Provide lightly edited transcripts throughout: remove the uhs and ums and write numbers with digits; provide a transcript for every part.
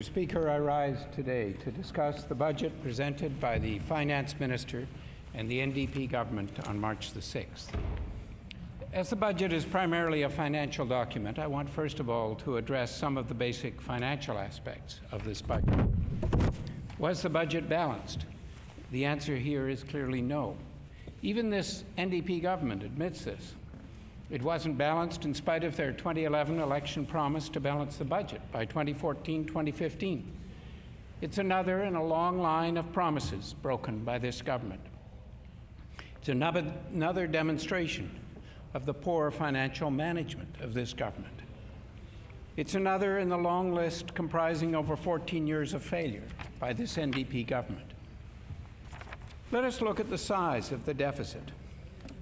Speaker, I rise today to discuss the budget presented by the Finance Minister and the NDP government on March the 6th. As the budget is primarily a financial document, I want first of all to address some of the basic financial aspects of this budget. Was the budget balanced? The answer here is clearly no. Even this NDP government admits this. It wasn't balanced in spite of their 2011 election promise to balance the budget by 2014-2015. It's another in a long line of promises broken by this government. It's another demonstration of the poor financial management of this government. It's another in the long list comprising over 14 years of failure by this NDP government. Let us look at the size of the deficit.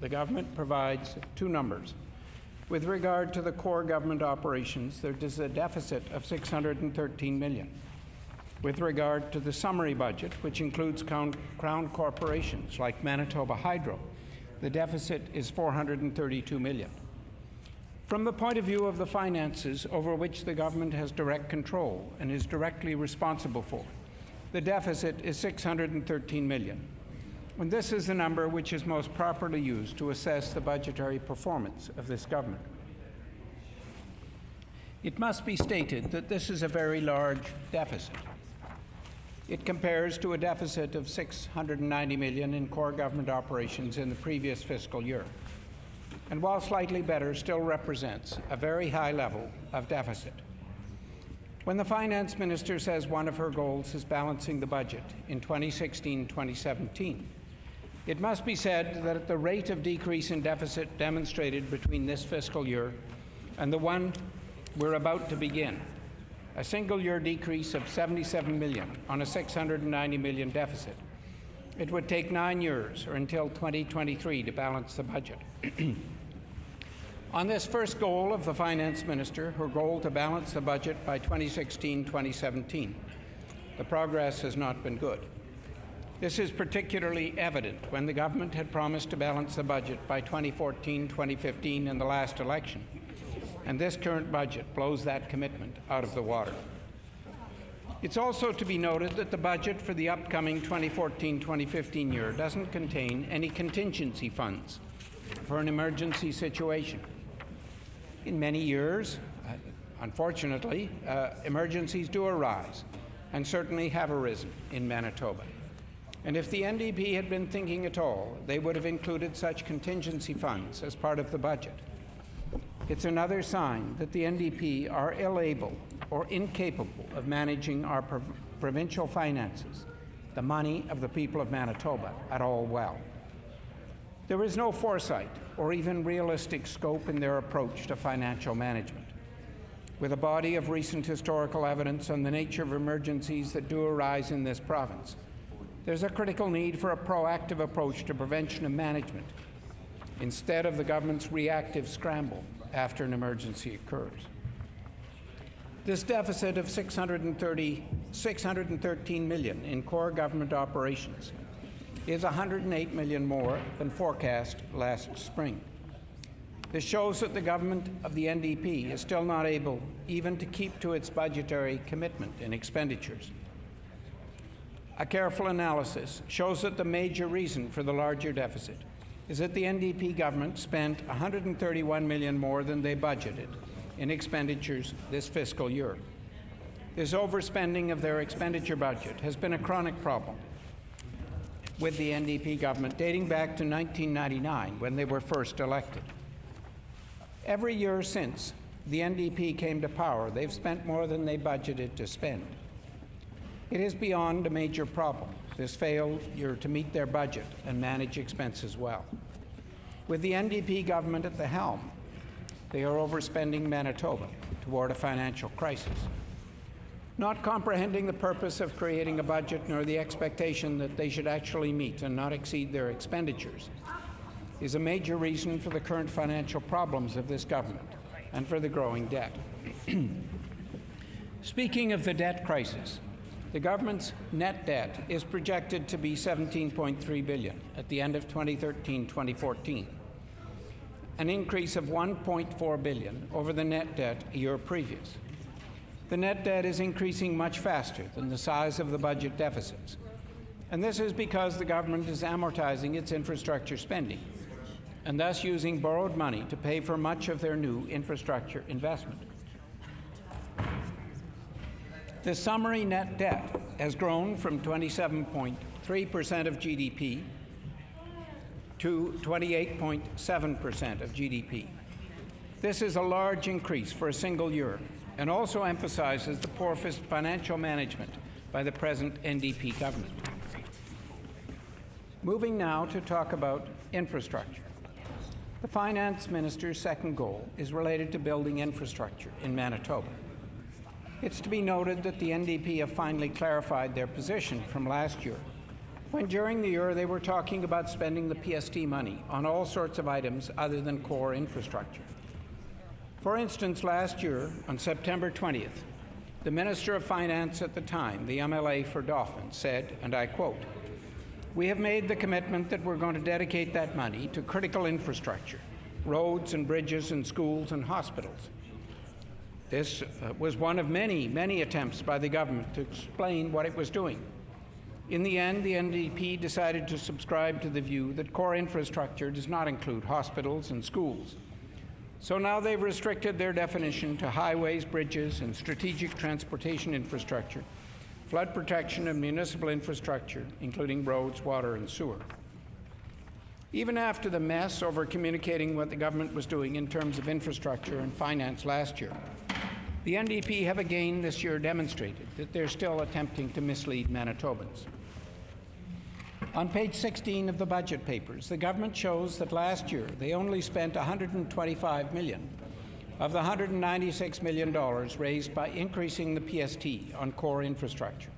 The government provides two numbers. With regard to the core government operations, there is a deficit of $613 million. With regard to the summary budget, which includes crown corporations like Manitoba Hydro, the deficit is $432 million. From the point of view of the finances over which the government has direct control and is directly responsible for, the deficit is $613 million. And this is the number which is most properly used to assess the budgetary performance of this government. It must be stated that this is a very large deficit. It compares to a deficit of $690 million in core government operations in the previous fiscal year, and while slightly better, still represents a very high level of deficit. When the Finance Minister says one of her goals is balancing the budget in 2016-2017, it must be said that at the rate of decrease in deficit demonstrated between this fiscal year and the one we're about to begin, a single-year decrease of $77 million on a $690 million deficit, it would take 9 years, or until 2023, to balance the budget. On this first goal of the Finance Minister, her goal to balance the budget by 2016-2017, the progress has not been good. This is particularly evident when the government had promised to balance the budget by 2014-2015 in the last election, and this current budget blows that commitment out of the water. It's also to be noted that the budget for the upcoming 2014-2015 year doesn't contain any contingency funds for an emergency situation. In many years, unfortunately, emergencies do arise, and certainly have arisen in Manitoba. And if the NDP had been thinking at all, they would have included such contingency funds as part of the budget. It's another sign that the NDP are unable or incapable of managing our provincial finances, the money of the people of Manitoba, at all well. There is no foresight or even realistic scope in their approach to financial management. With a body of recent historical evidence on the nature of emergencies that do arise in this province, there's a critical need for a proactive approach to prevention and management, instead of the government's reactive scramble after an emergency occurs. This deficit of $613 million in core government operations is $108 million more than forecast last spring. This shows that the government of the NDP is still not able even to keep to its budgetary commitment in expenditures. A careful analysis shows that the major reason for the larger deficit is that the NDP government spent $131 million more than they budgeted in expenditures this fiscal year. This overspending of their expenditure budget has been a chronic problem with the NDP government dating back to 1999, when they were first elected. Every year since the NDP came to power, they've spent more than they budgeted to spend. It is beyond a major problem, this failure to meet their budget and manage expenses well. With the NDP government at the helm, they are overspending Manitoba toward a financial crisis. Not comprehending the purpose of creating a budget nor the expectation that they should actually meet and not exceed their expenditures is a major reason for the current financial problems of this government and for the growing debt. Speaking of the debt crisis, the government's net debt is projected to be $17.3 billion at the end of 2013-2014, an increase of $1.4 billion over the net debt a year previous. the net debt is increasing much faster than the size of the budget deficits. And this is because the government is amortizing its infrastructure spending and thus using borrowed money to pay for much of their new infrastructure investment. The summary net debt has grown from 27.3% of GDP to 28.7% of GDP. This is a large increase for a single year and also emphasizes the poor financial management by the present NDP government. Moving now to talk about infrastructure. The Finance Minister's second goal is related to building infrastructure in Manitoba. It's to be noted that the NDP have finally clarified their position from last year, when during the year they were talking about spending the PST money on all sorts of items other than core infrastructure. For instance, last year, on September 20th, the Minister of Finance at the time, the MLA for Dauphin, said, and I quote, "We have made the commitment that we're going to dedicate that money to critical infrastructure, roads and bridges and schools and hospitals." This was one of many, many attempts by the government to explain what it was doing. In the end, the NDP decided to subscribe to the view that core infrastructure does not include hospitals and schools. So now they've restricted their definition to highways, bridges, and strategic transportation infrastructure, flood protection and municipal infrastructure, including roads, water, and sewer. Even after the mess over communicating what the government was doing in terms of infrastructure and finance last year, the NDP have again this year demonstrated that they're still attempting to mislead Manitobans. On page 16 of the budget papers, the government shows that last year they only spent $125 million of the $196 million raised by increasing the PST on core infrastructure.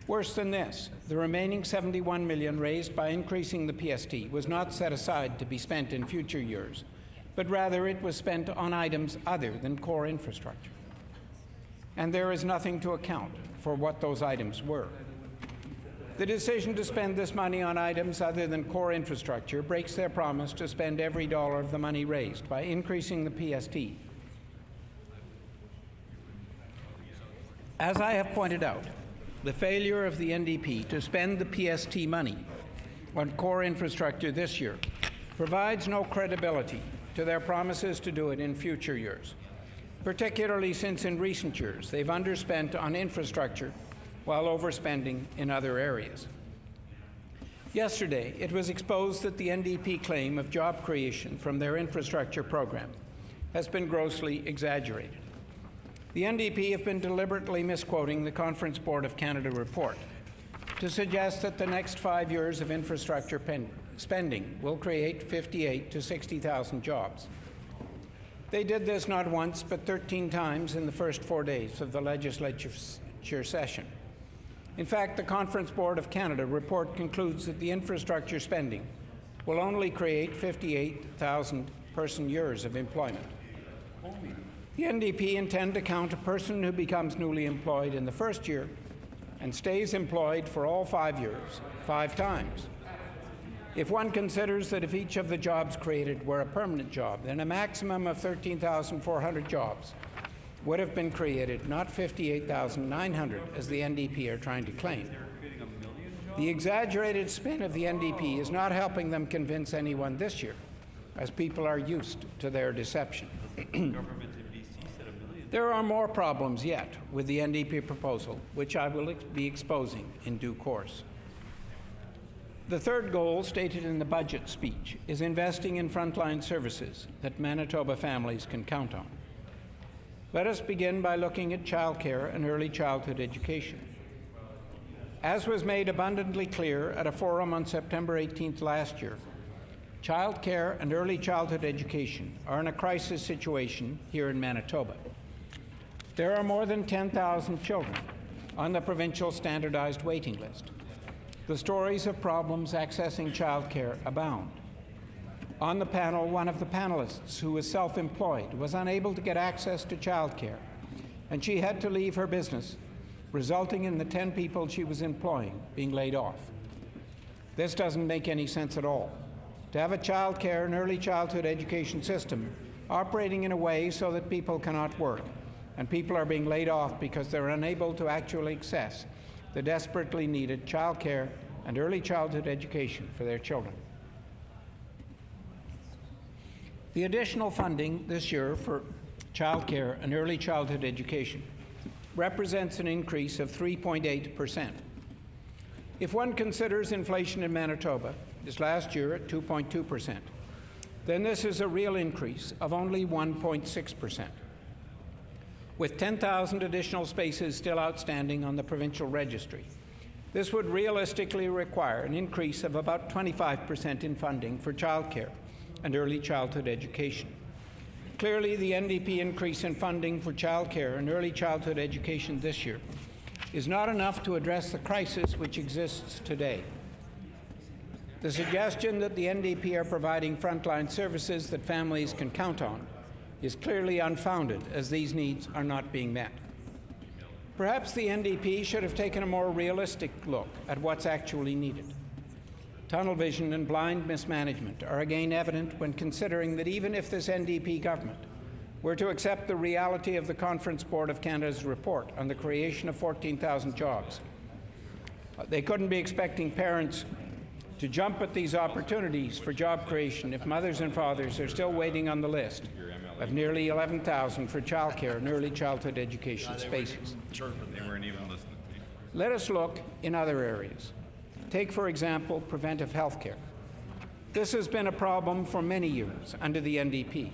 Worse than this, the remaining $71 million raised by increasing the PST was not set aside to be spent in future years, but rather it was spent on items other than core infrastructure. And there is nothing to account for what those items were. The decision to spend this money on items other than core infrastructure breaks their promise to spend every dollar of the money raised by increasing the PST. As I have pointed out, the failure of the NDP to spend the PST money on core infrastructure this year provides no credibility to their promises to do it in future years, particularly since in recent years they've underspent on infrastructure while overspending in other areas. Yesterday, it was exposed that the NDP claim of job creation from their infrastructure program has been grossly exaggerated. The NDP have been deliberately misquoting the Conference Board of Canada report to suggest that the next 5 years of infrastructure spending will create 58,000 to 60,000 jobs. They did this not once, but 13 times in the first 4 days of the legislature session. In fact, the Conference Board of Canada report concludes that the infrastructure spending will only create 58,000 person years of employment. The NDP intend to count a person who becomes newly employed in the first year and stays employed for all 5 years, 5 times. If one considers that if each of the jobs created were a permanent job, then a maximum of 13,400 jobs would have been created, not 58,900, as the NDP are trying to claim. The exaggerated spin of the NDP is not helping them convince anyone this year, as people are used to their deception. There are more problems yet with the NDP proposal, which I will be exposing in due course. The third goal stated in the budget speech is investing in frontline services that Manitoba families can count on. Let us begin by looking at childcare and early childhood education. As was made abundantly clear at a forum on September 18th last year, childcare and early childhood education are in a crisis situation here in Manitoba. There are more than 10,000 children on the provincial standardized waiting list. The stories of problems accessing childcare abound. On the panel, one of the panelists, who was self-employed, was unable to get access to childcare, and she had to leave her business, resulting in the 10 people she was employing being laid off. This doesn't make any sense at all. To have a childcare and early childhood education system operating in a way so that people cannot work and people are being laid off because they're unable to actually access the desperately needed child care and early childhood education for their children. The additional funding this year for child care and early childhood education represents an increase of 3.8%. If one considers inflation in Manitoba this last year at 2.2%, then this is a real increase of only 1.6%. With 10,000 additional spaces still outstanding on the provincial registry, this would realistically require an increase of about 25% in funding for childcare and early childhood education. Clearly, the NDP increase in funding for childcare and early childhood education this year is not enough to address the crisis which exists today. The suggestion that the NDP are providing frontline services that families can count on is clearly unfounded, as these needs are not being met. Perhaps the NDP should have taken a more realistic look at what's actually needed. Tunnel vision and blind mismanagement are again evident when considering that even if this NDP government were to accept the reality of the Conference Board of Canada's report on the creation of 14,000 jobs, they couldn't be expecting parents to jump at these opportunities for job creation if mothers and fathers are still waiting on the list of nearly 11,000 for childcare and early childhood education spaces. Let us look in other areas. Take, for example, preventive health care. This has been a problem for many years under the NDP.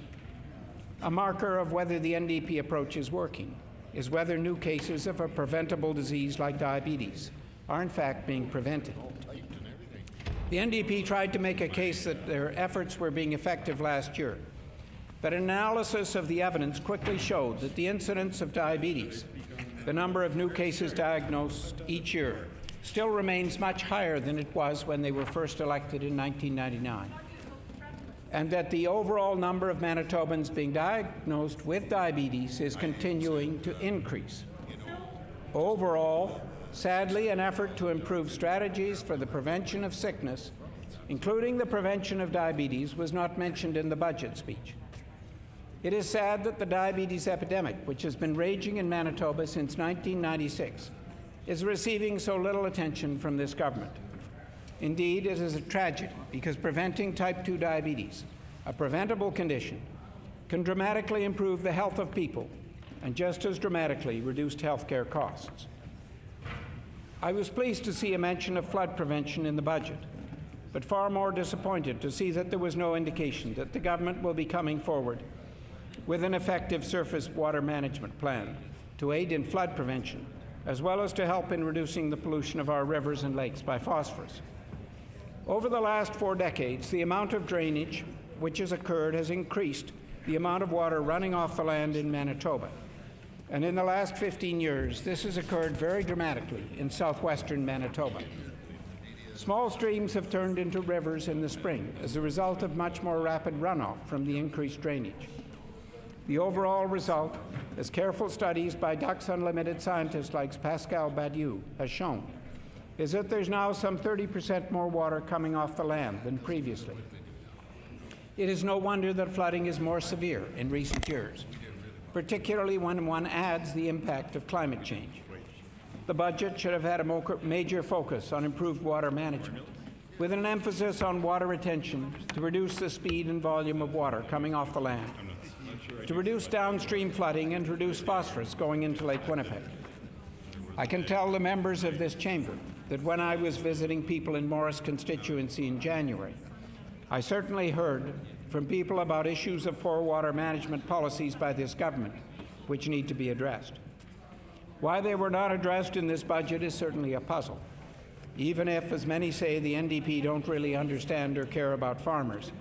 A marker of whether the NDP approach is working is whether new cases of a preventable disease like diabetes are in fact being prevented. The NDP tried to make a case that their efforts were being effective last year, but an analysis of the evidence quickly showed that the incidence of diabetes, the number of new cases diagnosed each year, still remains much higher than it was when they were first elected in 1999, and that the overall number of Manitobans being diagnosed with diabetes is continuing to increase. Overall, sadly, an effort to improve strategies for the prevention of sickness, including the prevention of diabetes, was not mentioned in the budget speech. It is sad that the diabetes epidemic, which has been raging in Manitoba since 1996, is receiving so little attention from this government. Indeed, it is a tragedy because preventing type 2 diabetes, a preventable condition, can dramatically improve the health of people and just as dramatically reduce health care costs. I was pleased to see a mention of flood prevention in the budget, but far more disappointed to see that there was no indication that the government will be coming forward with an effective surface water management plan to aid in flood prevention, as well as to help in reducing the pollution of our rivers and lakes by phosphorus. Over the last 4 decades, the amount of drainage which has occurred has increased the amount of water running off the land in Manitoba. And in the last 15 years, this has occurred very dramatically in southwestern Manitoba. Small streams have turned into rivers in the spring as a result of much more rapid runoff from the increased drainage. The overall result, as careful studies by Ducks Unlimited scientists like Pascal Badiou has shown, is that there's now some 30% more water coming off the land than previously. It is no wonder that flooding is more severe in recent years, particularly when one adds the impact of climate change. The budget should have had a major focus on improved water management, with an emphasis on water retention to reduce the speed and volume of water coming off the land, to reduce downstream flooding and reduce phosphorus going into Lake Winnipeg. I can tell the members of this chamber that when I was visiting people in Morris constituency in January, I certainly heard from people about issues of poor water management policies by this government, which need to be addressed. Why they were not addressed in this budget is certainly a puzzle. Even if, as many say, the NDP don't really understand or care about farmers,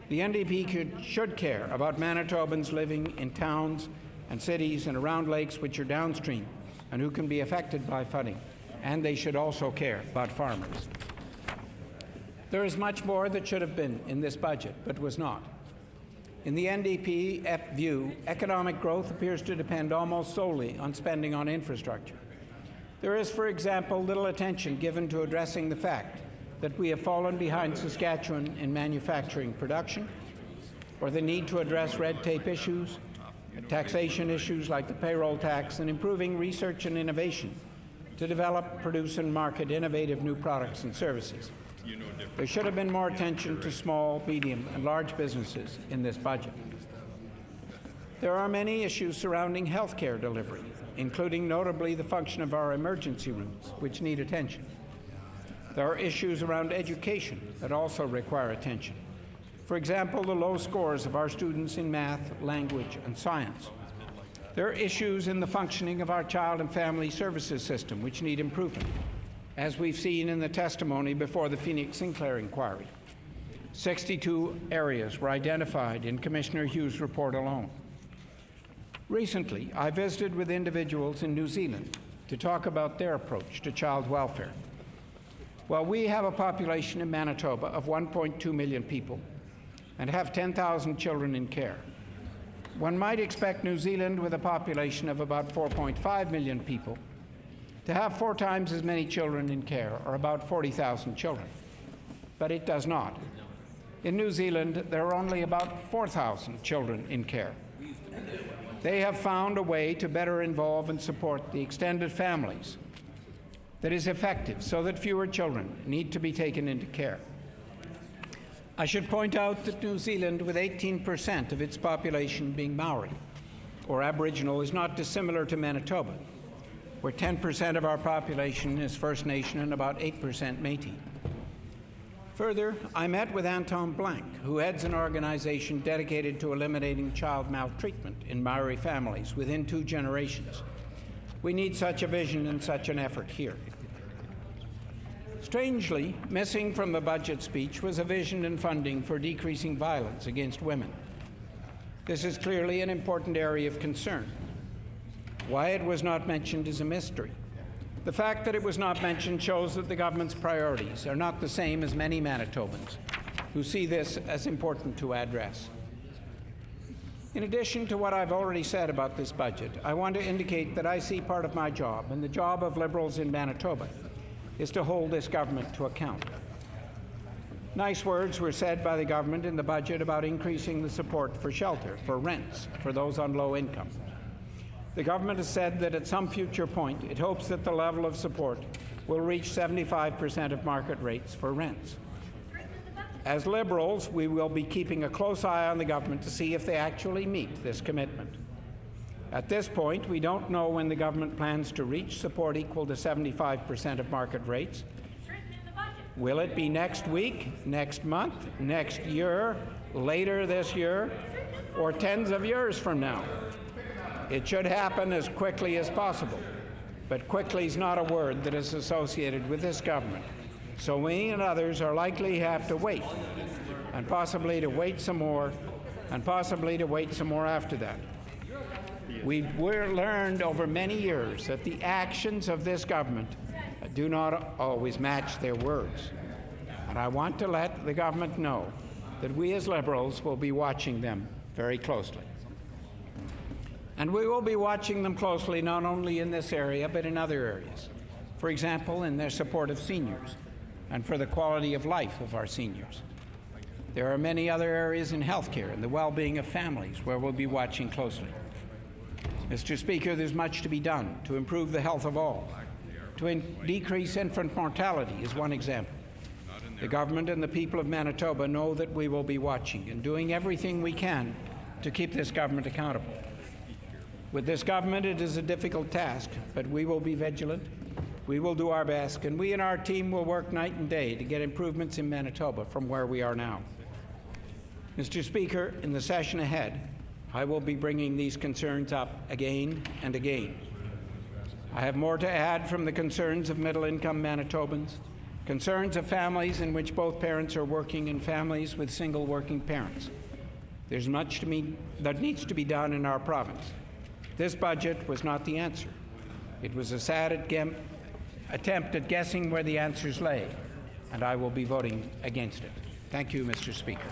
the NDP should care about Manitobans living in towns and cities and around lakes which are downstream and who can be affected by flooding, and they should also care about farmers. There is much more that should have been in this budget, but was not. In the NDP view, economic growth appears to depend almost solely on spending on infrastructure. There is, for example, little attention given to addressing the fact that we have fallen behind Saskatchewan in manufacturing production, or the need to address red tape issues, taxation issues like the payroll tax, and improving research and innovation to develop, produce, and market innovative new products and services. There should have been more attention to small, medium, and large businesses in this budget. There are many issues surrounding health care delivery, including notably the function of our emergency rooms, which need attention. There are issues around education that also require attention. For example, the low scores of our students in math, language, and science. There are issues in the functioning of our child and family services system which need improvement, as we've seen in the testimony before the Phoenix Sinclair inquiry. 62 areas were identified in Commissioner Hughes' report alone. Recently, I visited with individuals in New Zealand to talk about their approach to child welfare. While we have a population in Manitoba of 1.2 million people and have 10,000 children in care, one might expect New Zealand, with a population of about 4.5 million people, to have 4 times as many children in care, or about 40,000 children. But it does not. In New Zealand, there are only about 4,000 children in care. They have found a way to better involve and support the extended families that is effective so that fewer children need to be taken into care. I should point out that New Zealand, with 18% of its population being Maori or Aboriginal, is not dissimilar to Manitoba, where 10% of our population is First Nation and about 8% Métis. Further, I met with Anton Blank, who heads an organization dedicated to eliminating child maltreatment in Maori families within 2 generations. We need such a vision and such an effort here. Strangely, missing from the budget speech was a vision and funding for decreasing violence against women. This is clearly an important area of concern. Why it was not mentioned is a mystery. The fact that it was not mentioned shows that the government's priorities are not the same as many Manitobans who see this as important to address. In addition to what I've already said about this budget, I want to indicate that I see part of my job, and the job of Liberals in Manitoba, is to hold this government to account. Nice words were said by the government in the budget about increasing the support for shelter, for rents, for those on low income. The government has said that at some future point, it hopes that the level of support will reach 75% of market rates for rents. As Liberals, we will be keeping a close eye on the government to see if they actually meet this commitment. At this point, we don't know when the government plans to reach support equal to 75% of market rates. Will it be next week, next month, next year, later this year, or tens of years from now? It should happen as quickly as possible, but quickly is not a word that is associated with this government. So we and others are likely to have to wait, and possibly to wait some more, and possibly to wait some more after that. We've learned over many years that the actions of this government do not always match their words. And I want to let the government know that we as Liberals will be watching them very closely. And we will be watching them closely not only in this area, but in other areas. For example, in their support of seniors and for the quality of life of our seniors. There are many other areas in healthcare and the well-being of families where we'll be watching closely. Mr. Speaker, there's much to be done to improve the health of all. To decrease infant mortality is one example. The government and the people of Manitoba know that we will be watching and doing everything we can to keep this government accountable. With this government, it is a difficult task, but we will be vigilant. We will do our best, and we and our team will work night and day to get improvements in Manitoba from where we are now. Mr. Speaker, in the session ahead, I will be bringing these concerns up again and again. I have more to add from the concerns of middle-income Manitobans, concerns of families in which both parents are working, and families with single working parents. There's much that needs to be done in our province. This budget was not the answer. It was a sad attempt at guessing where the answers lay, and I will be voting against it. Thank you, Mr. Speaker.